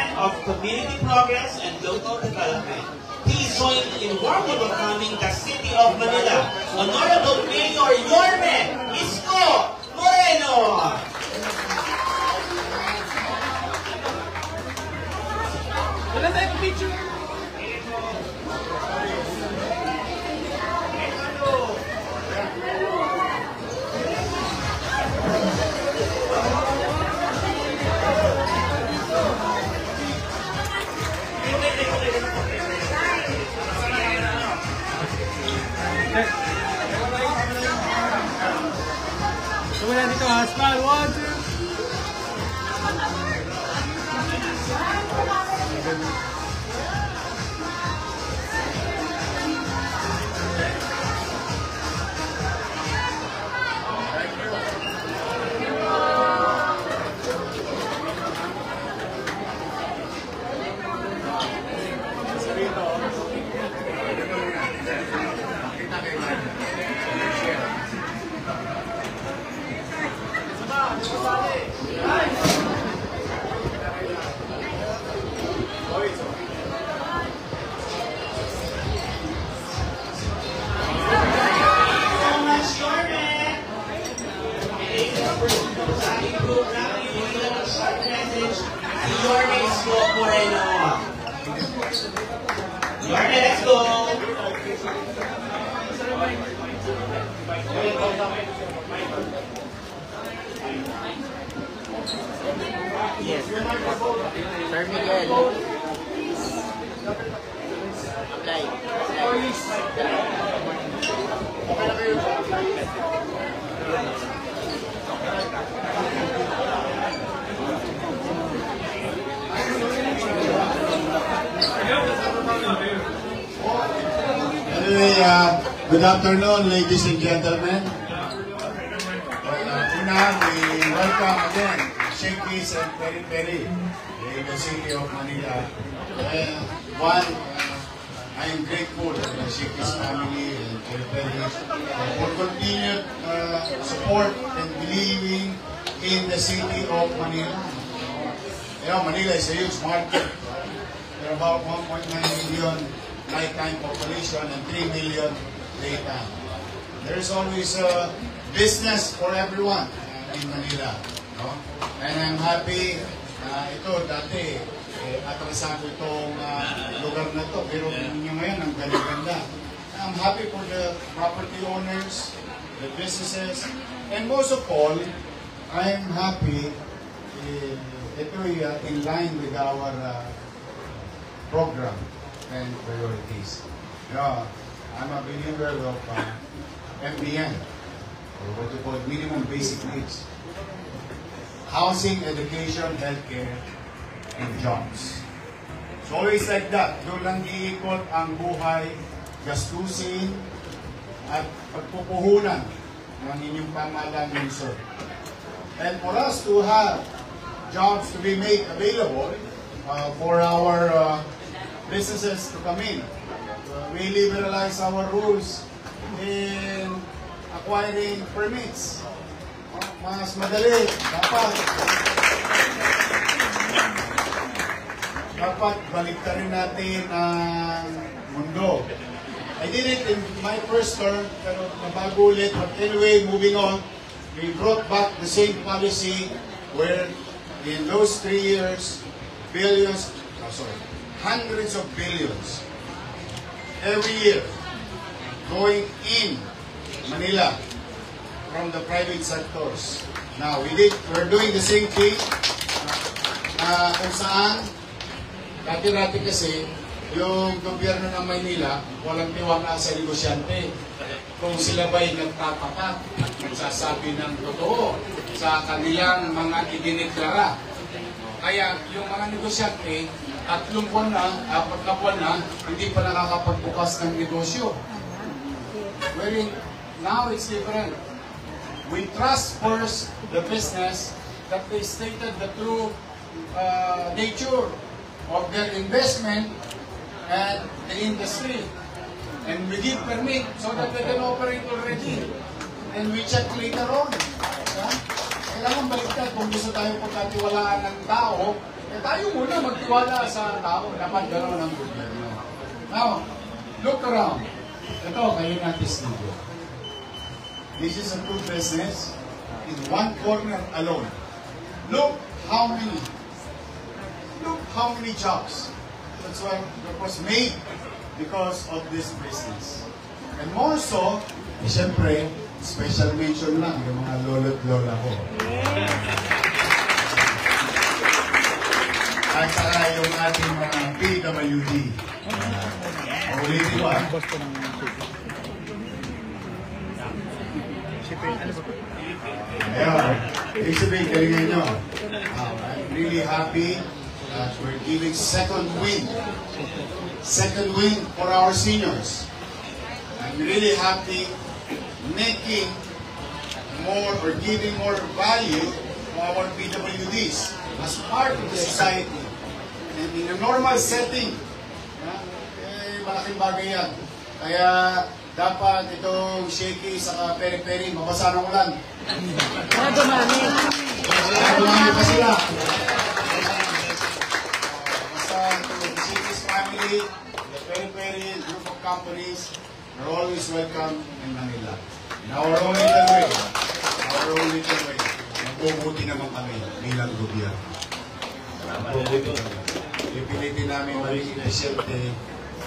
Department of Community Progress and Local Development. Please join in warmly welcoming the City of Manila, Honorable Mayor Yorme Isko Moreno. Wala tayong picture. Kemudian dito, smile, 1, 2. Yorme Isko Moreno. Yorme, let's go. Yes. Sir Miguel. Apply. Anyway, good afternoon, ladies and gentlemen. Una, we welcome again Shakey's and Peri Peri in the city of Manila. I am grateful to the Shakey's family and Peri Peri for continued support and believing in the city of Manila. You know, Manila is a huge market. There are about 1.9 million lifetime population and 3 million daytime. There is always a business for everyone in Manila. No? And I'm happy, ito dati, atrasado itong lugar na ito, pero ninyo ngayon ang ganda-ganda. I'm happy for the property owners, the businesses, and most of all, I'm happy ito in line with our program and priorities. You know, I'm a believer of MBN, or what you call minimum basic needs. Housing, education, healthcare, and jobs. It's always like that. Doon lang iikot ang buhay, gastusin, at pagpupuhunan ng inyong pamahalaan ng sir. And for us to have jobs to be made available for our businesses to come in, we liberalize our rules in acquiring permits. Mas madali, dapat baliktarin natin ang mundo. I did it in my first term, pero nabago ulit. But anyway, moving on, we brought back the same policy where in those 3 years, hundreds of billions every year going in Manila from the private sectors. Now, we're doing the same thing kung saan dati-dati kasi yung gobyerno ng Maynila walang tiwala sa negosyante kung sila ba'y nagtatapat at nagsasabi ng totoo sa kanilang mga idineklara. Kaya yung mga negosyante 3 buwan na, 4 na buwan na, hindi pa nakakapagbukas ng negosyo. Wherein, now it's different. We trust first the business that they stated the true nature of their investment and the industry. And we give permit so that they can operate already. And we check later on. Kailangan baliktad kung gusto tayo pagkatiwalaan ng tao, Eh, tayo muna magtiwala sa tao. Dapat gano'n ang gobyerno. Now, look around. Ito, kayo natin studio. This is a good business in one corner alone. Look how many jobs that was made because of this business. And more so, siyempre, special mention lang yung mga lolo't lola ko. At saka yung ating mga PWD. Ulitin ko ah. Ayun, ibig sabihin, galingan nyo. I'm really happy that we're giving second win for our seniors. I'm really happy making more or giving more value to our PWDs as part of the society. And in a normal setting, malaking bagay yan. Kaya dapat itong shaky sa peri-peri, mabasa ng ulan. Dumami. Dumami pa sila. Basta the shaky's family, the peri-peri group of companies, are always welcome in Manila. In our own little way. Our own little way. Magbubuti naman kami bilang gobyerno. Magbubuti kami. Pipilitin namin maging efficiente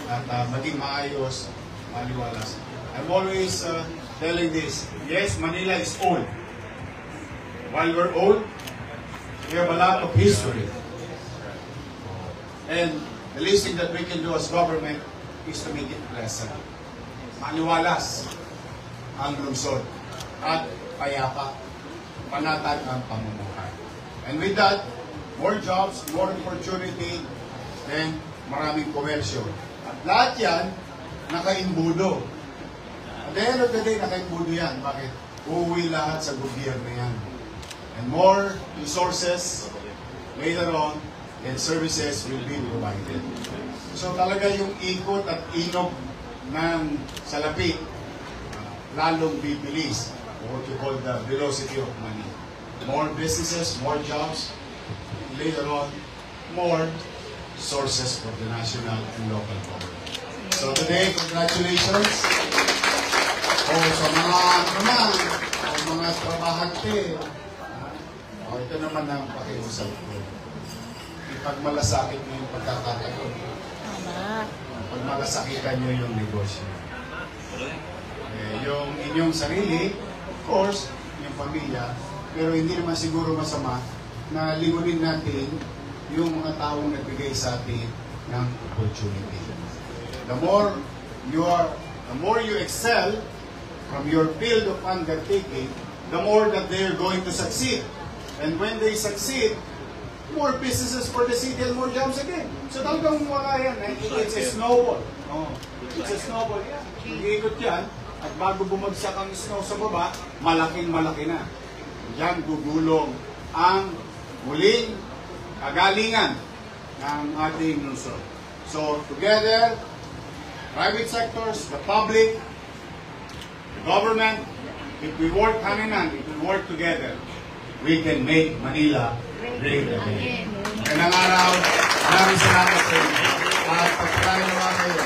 at maging maayos, maliwalas. I'm always telling this, yes, Manila is old. While we're old, we have a lot of history. And the least thing that we can do as government is to make it pleasant. Maliwalas ang lungsod at payapa, panatag ang pamumuhay. And with that, more jobs, more opportunity, then maraming komersyo. At lahat yan, nakaimbudo. At the end of the day, nakaimbudo yan. Bakit? Uuwi lahat sa gobyerno yan. And more resources later on and services will be provided. So talaga yung ikot at inog ng salapi, lalong bibilis, or what you call the velocity of money. More businesses, more jobs, later on, more sources for the national and local government. So today, congratulations sa mga trabahante. Ito naman ang pakiusap ko. Ipagmalasakit nyo yung pagkakataon. Pagmalasakitan nyo yung negosyo. Yung inyong sarili, of course, yung pamilya, pero hindi naman siguro masama na lingunin natin yung mga taong nagbigay sa atin ng opportunity. The more you excel from your field of undertaking, the more that they're going to succeed. And when they succeed, more businesses for the city and more jobs again. So talagang wala yan. It's a snowball. It's a snowball. Iikot yan. At bago bumagsak ang snow sa baba, malaking-malaki na. Diyan gugulong ang muling kagalingan ng ating lungsod. So together, private sectors, the public, the government, if we work hand-in-hand, if we work together, we can make Manila great again. Ngayong araw, maraming salamat sa inyo. At pagpalain naman kayo.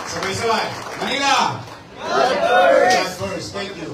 Sabay-sabay. Manila! God first! Thank you.